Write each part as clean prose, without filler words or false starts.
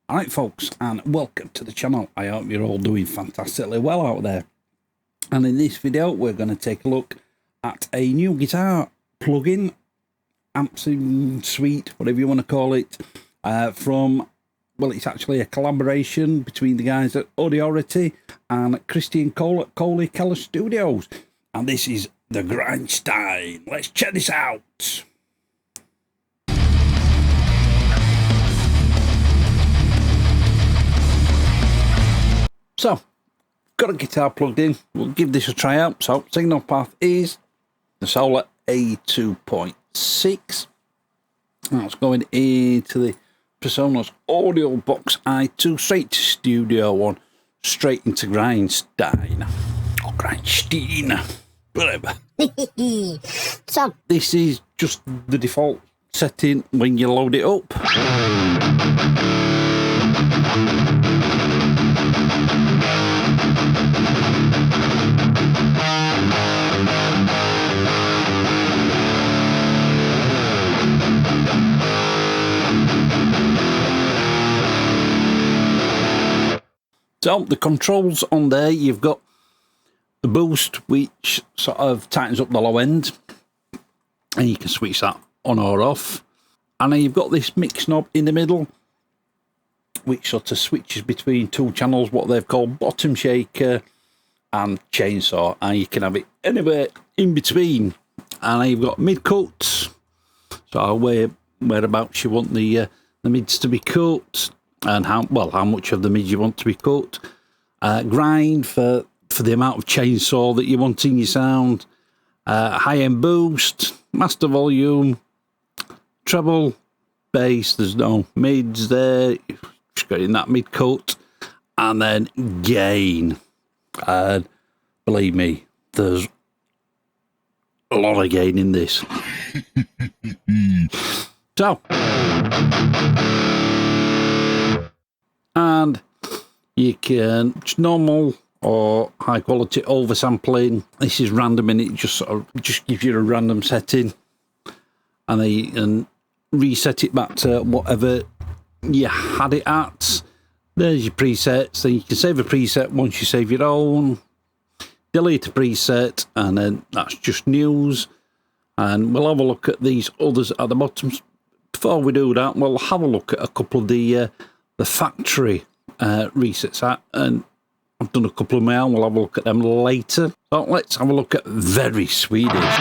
Alright folks, and welcome to the channel. I hope you're all doing fantastically well out there. And in this video we're going to take a look at a new guitar plugin, amp suite, whatever you want to call it, from, well, it's actually a collaboration between the guys at Audiority and Kohlekeller Studios. And this is the Grind Stein. Let's check this out. So, got a guitar plugged in. We'll give this a try out. So, signal path is the Solar A2.6. That's going into the Persona's audio box i2, straight to Studio 1, straight into Grind Stein. Or Grind Stein, whatever. So, this is just the default setting when you load it up. So the controls on there, you've got the boost, which sort of tightens up the low end, and you can switch that on or off. And then you've got this mix knob in the middle, which sort of switches between two channels, what they've called bottom shaker and chainsaw, and you can have it anywhere in between. And then you've got mid cuts, so whereabouts you want the mids to be cut, and how much of the mid you want to be cut. Grind for the amount of chainsaw that you want in your sound. High end boost, master volume, treble, bass. There's no mids there. Just got in that mid cut, and then gain. And believe me, there's a lot of gain in this. So. And you can just normal or high quality oversampling. This is random, and it just gives you a random setting, and then you can reset it back to whatever you had it at. There's your presets. Then you can save a preset once you save your own, delete a preset, and then that's just news. And we'll have a look at these others at the bottom. Before we do that, we'll have a look at a couple of the factory resets, and I've done a couple of my own. We'll have a look at them later. So let's have a look at Very Swedish.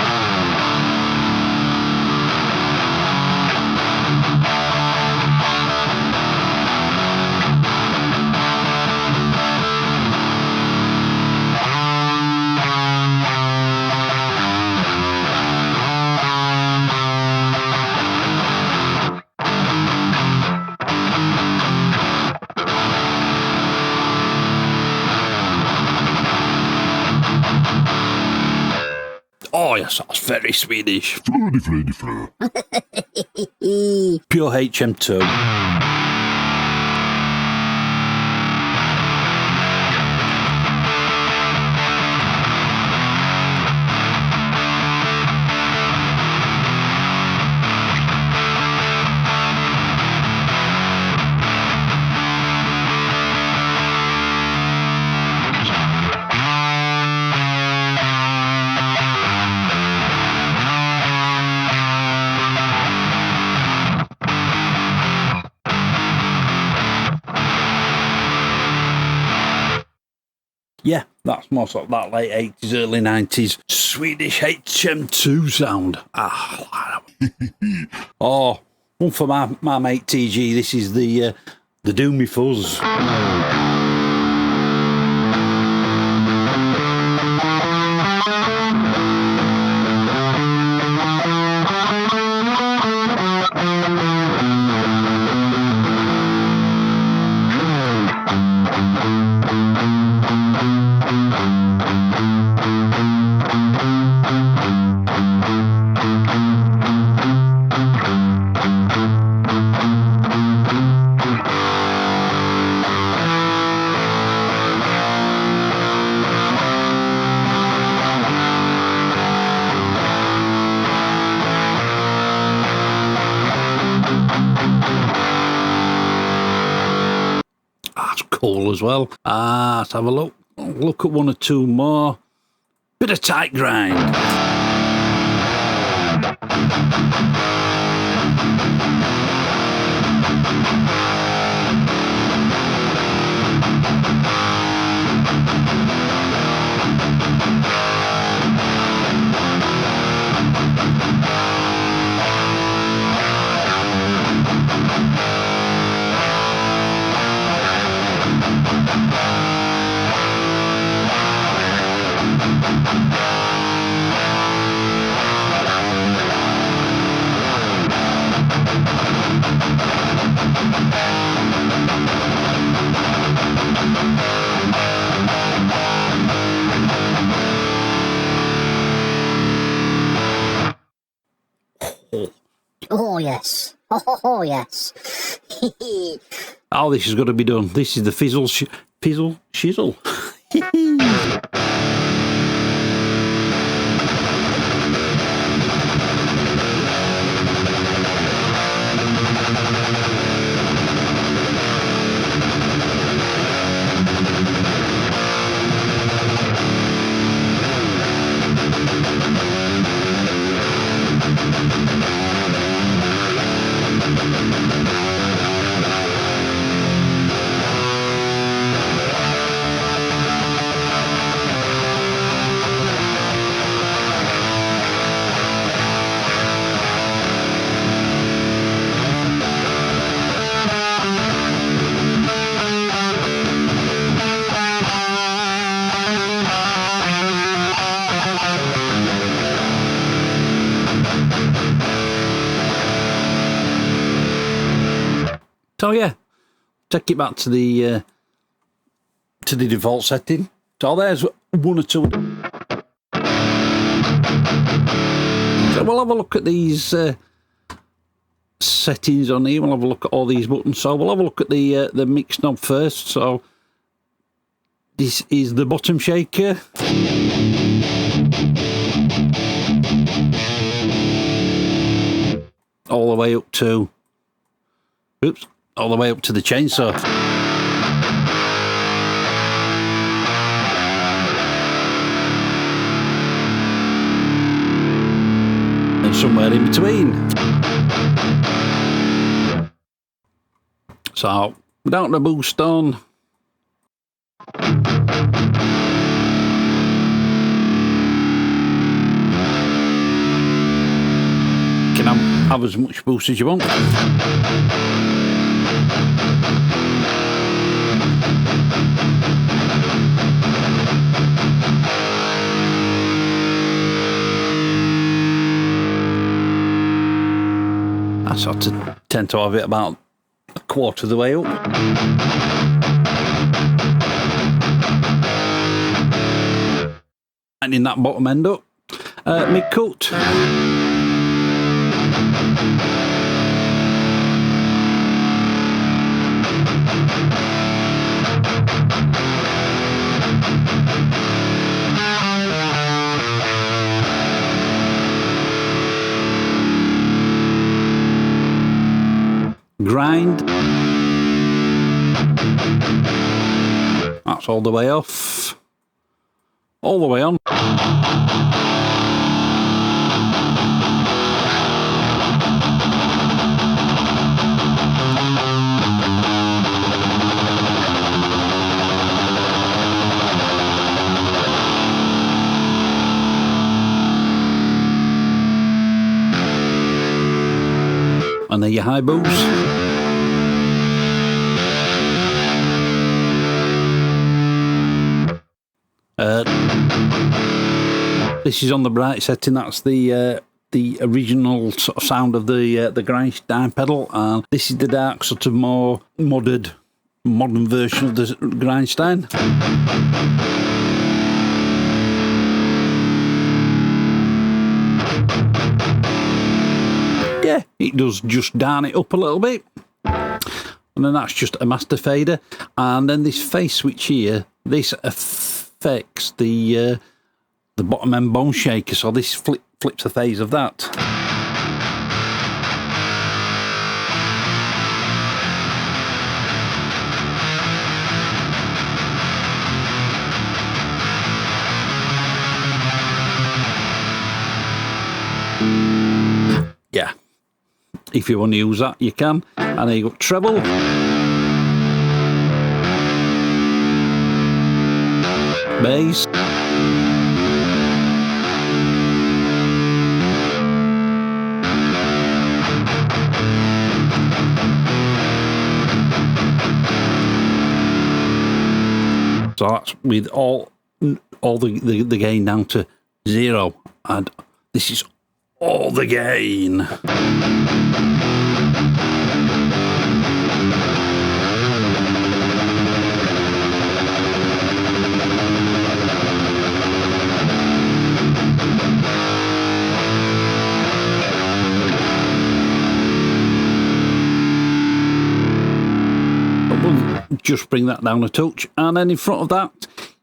Oh yes, that's very Swedish. Pure HM2. Yeah, that's more sort of that late 80s, early 90s Swedish HM2 sound. Oh, one for my mate TG. This is the Do Me Fuzz. cool as well. Let's have a look. Look at one or two more. Bit of tight grind. Oh yes. Oh yes. Oh, this has got to be done. This is the fizzle shizzle. So yeah, take it back to the default setting. So there's one or two. So we'll have a look at these settings on here. We'll have a look at all these buttons. So we'll have a look at the mix knob first. So this is the bottom shaker. All the way up to, all the way up to the chainsaw. And somewhere in between. So, without the boost on, you can have as much boost as you want. I sort of tend to have it about a quarter of the way up. Tightening that bottom end up. Mid-cut. Grind. That's all the way off. All the way on. And there your high boost. This is on the bright setting. That's the original sort of sound of the Grind Stein pedal, and this is the dark, sort of more modern version of the Grind Stein. Yeah, it does just darn it up a little bit. And then that's just a master fader. And then this phase switch here, this affects the bottom end bone shaker. So this flips the phase of that. Yeah. If you want to use that, you can. And then you've got treble. Bass. So that's with all the gain down to 0, and this is all the gain. We'll just bring that down a touch, and then in front of that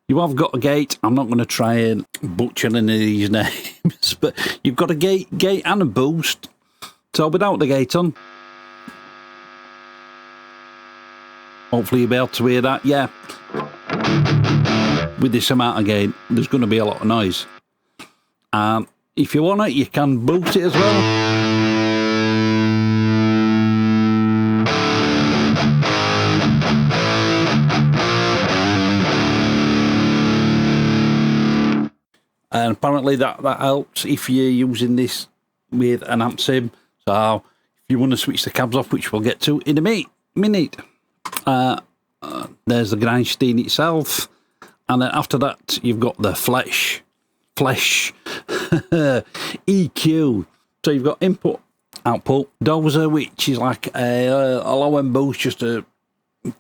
you have got a gate. I'm not going to try and butcher any of these names, but you've got a gate and a boost. So without the gate on, hopefully you'll be able to hear that. Yeah, with this amount of gain, there's going to be a lot of noise. And if you want it, you can boost it as well. And apparently that helps if you're using this with an amp sim. So if you want to switch the cabs off, which we'll get to in a minute, there's the Grind Stein itself. And then after that, you've got the flesh EQ. So you've got input, output, dozer, which is like a low end boost just to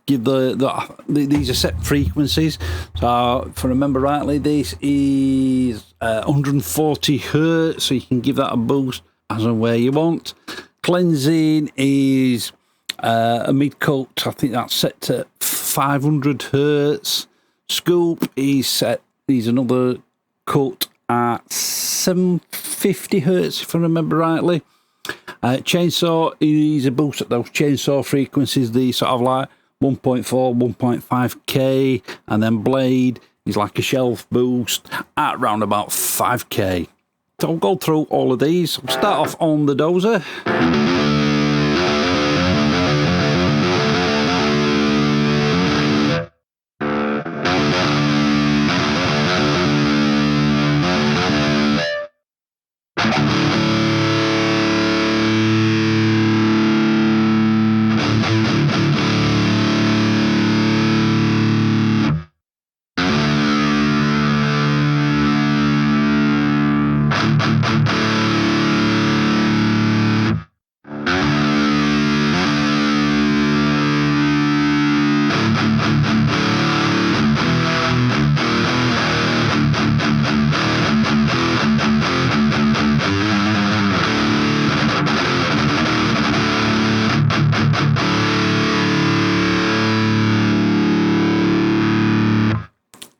give these are set frequencies. So if I remember rightly, this is 140 hertz, so you can give that a boost as and where you want. Cleansing is a mid coat, I think that's set to 500 hertz. Scoop is another coat at 750 hertz, if I remember rightly. Chainsaw is a boost at those chainsaw frequencies, the sort of like 1.4, 1.5k, and then blade is like a shelf boost at around about 5k. So I'll go through all of these. I'll start off on the dozer.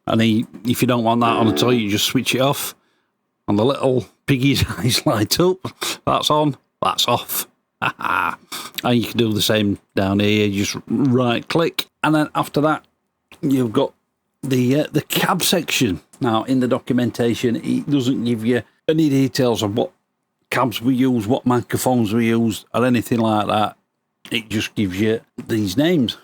And if you don't want that on at all, you just switch it off. And the little piggy's eyes light up. That's on, that's off. And you can do the same down here. You just right click. And then after that, you've got the cab section. Now, in the documentation, it doesn't give you any details of what cabs we use, what microphones we use, or anything like that. It just gives you these names.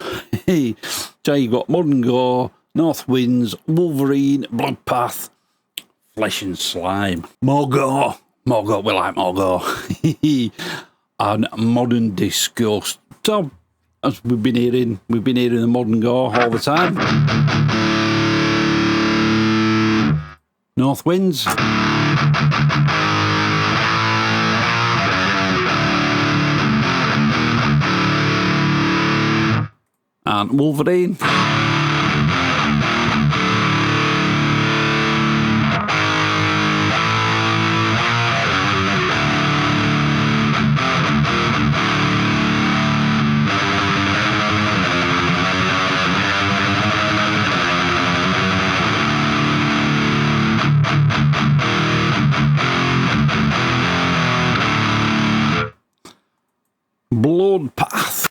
So you've got Modern Gore, North Winds, Wolverine, Bloodpath, Flesh and Slime, Morgor, we like Morgor, and Modern Disgust. So, as we've been hearing the Modern Gore all the time. North Winds. And Wolverine. Bloodpath.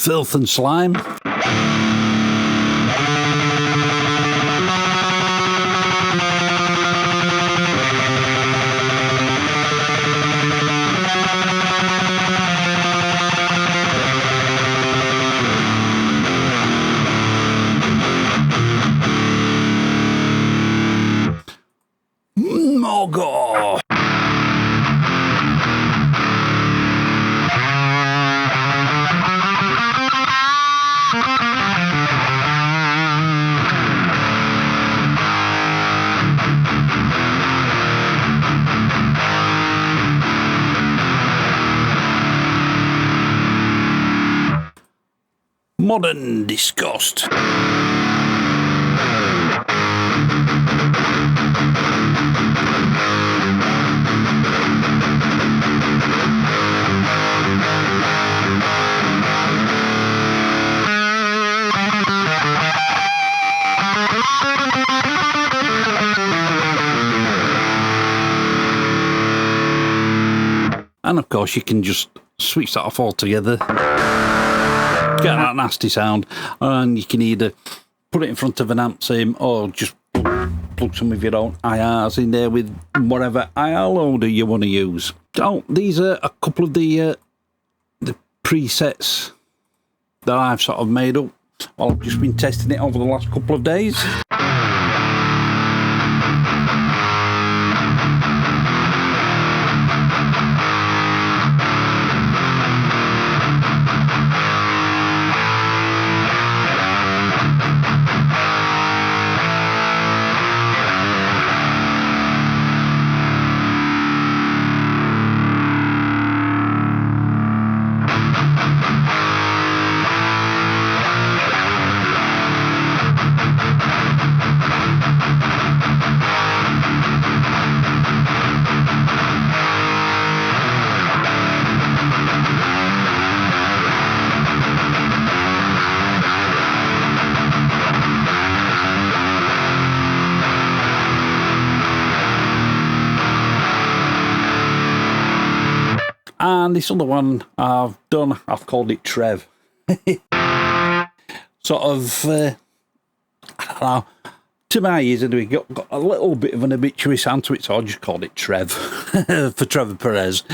filth and slime. Mogor. Modern disgust. And of course you can just switch that off altogether. Get that nasty sound, and you can either put it in front of an amp sim or just plug some of your own IRs in there with whatever IR loader you want to use. So these are a couple of the presets that I've sort of made up while I've just been testing it over the last couple of days. And this other one I've called it Trev. Sort of, I don't know, to my ears anyway, got a little bit of an obituary sound to it, so I just called it Trev for Trevor Perez.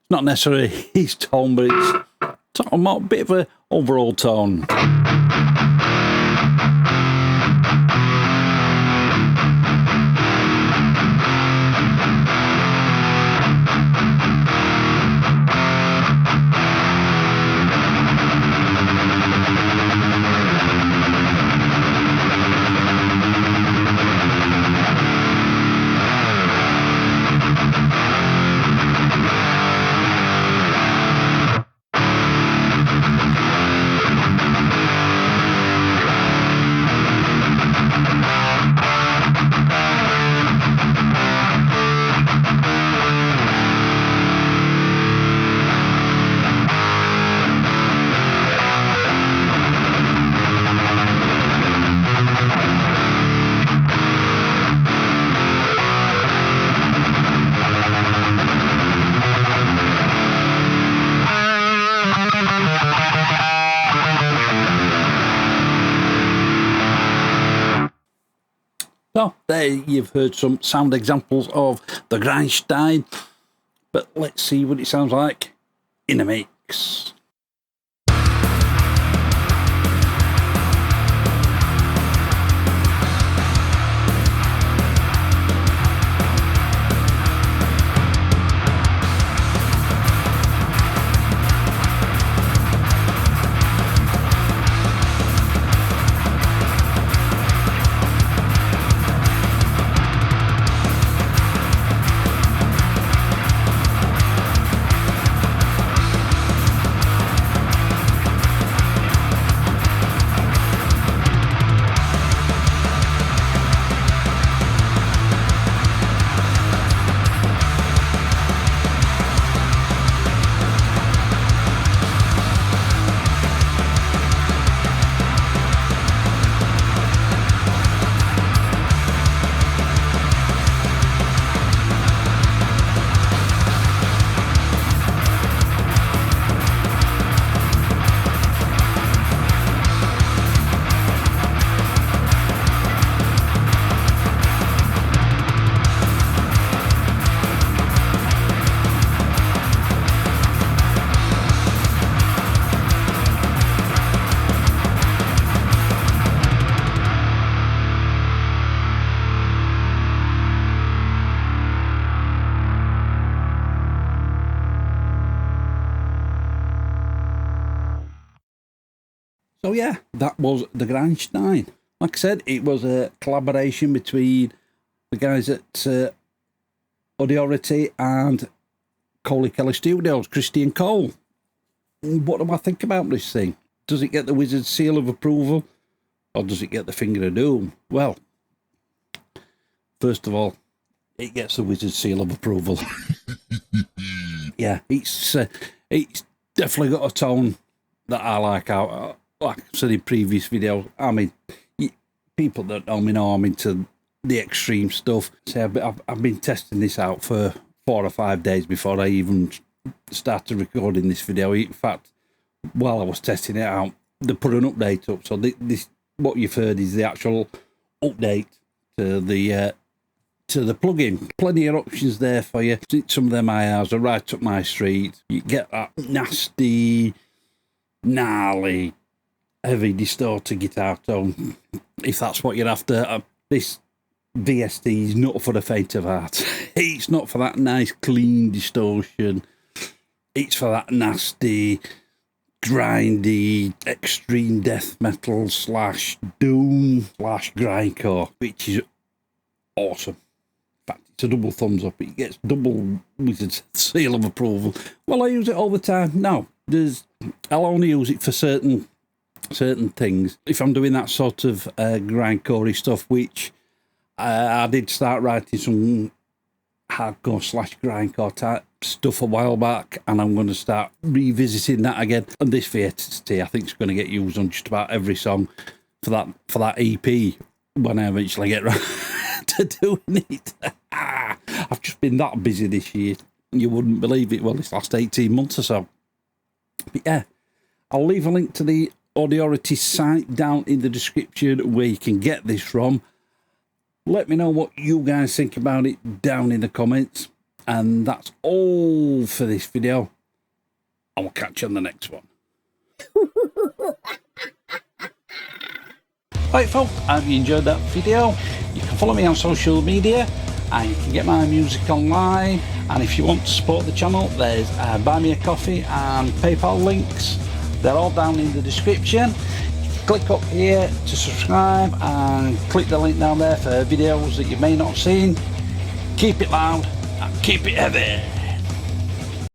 Not necessarily his tone, but it's sort of a bit of an overall tone. So there you've heard some sound examples of the Grind Stein, but let's see what it sounds like in a mix. So yeah, that was the Grind Stein. Like I said, it was a collaboration between the guys at Audiority and Kohlekeller Studios, Christy and Cole. What do I think about this thing? Does it get the wizard's seal of approval, or does it get the finger of doom? Well, first of all, it gets the wizard's seal of approval. Yeah, it's definitely got a tone that I like. Like I said in previous videos, I mean, people that know me know I'm into the extreme stuff. So I've been testing this out for 4 or 5 days before I even started recording this video. In fact, while I was testing it out, they put an update up. So this what you've heard is the actual update to the plugin. Plenty of options there for you. Some of them IRs are right up my street. You get that nasty, gnarly, heavy distorted guitar tone, if that's what you're after. This VST is not for the faint of heart. It's not for that nice clean distortion. It's for that nasty, grindy, extreme death metal / doom / grindcore, which is awesome. In fact, it's a double thumbs up. It gets double wizard's seal of approval. Well, I use it all the time. No, I'll only use it for certain things. If I'm doing that sort of grindcore stuff, which I did start writing some hardcore / grindcore type stuff a while back, and I'm going to start revisiting that again. And this VST, I think, is going to get used on just about every song for that EP when I eventually get around to doing it. I've just been that busy this year. You wouldn't believe it. Well, this last 18 months or so. But yeah, I'll leave a link to the Audiority site down in the description where you can get this from. Let me know what you guys think about it down in the comments. And that's all for this video. I will catch you on the next one. Right, folks, I hope you enjoyed that video. You can follow me on social media and you can get my music online. And if you want to support the channel, there's Buy Me a Coffee and PayPal links. They're all down in the description. Click up here to subscribe and click the link down there for videos that you may not have seen. Keep it loud and keep it heavy.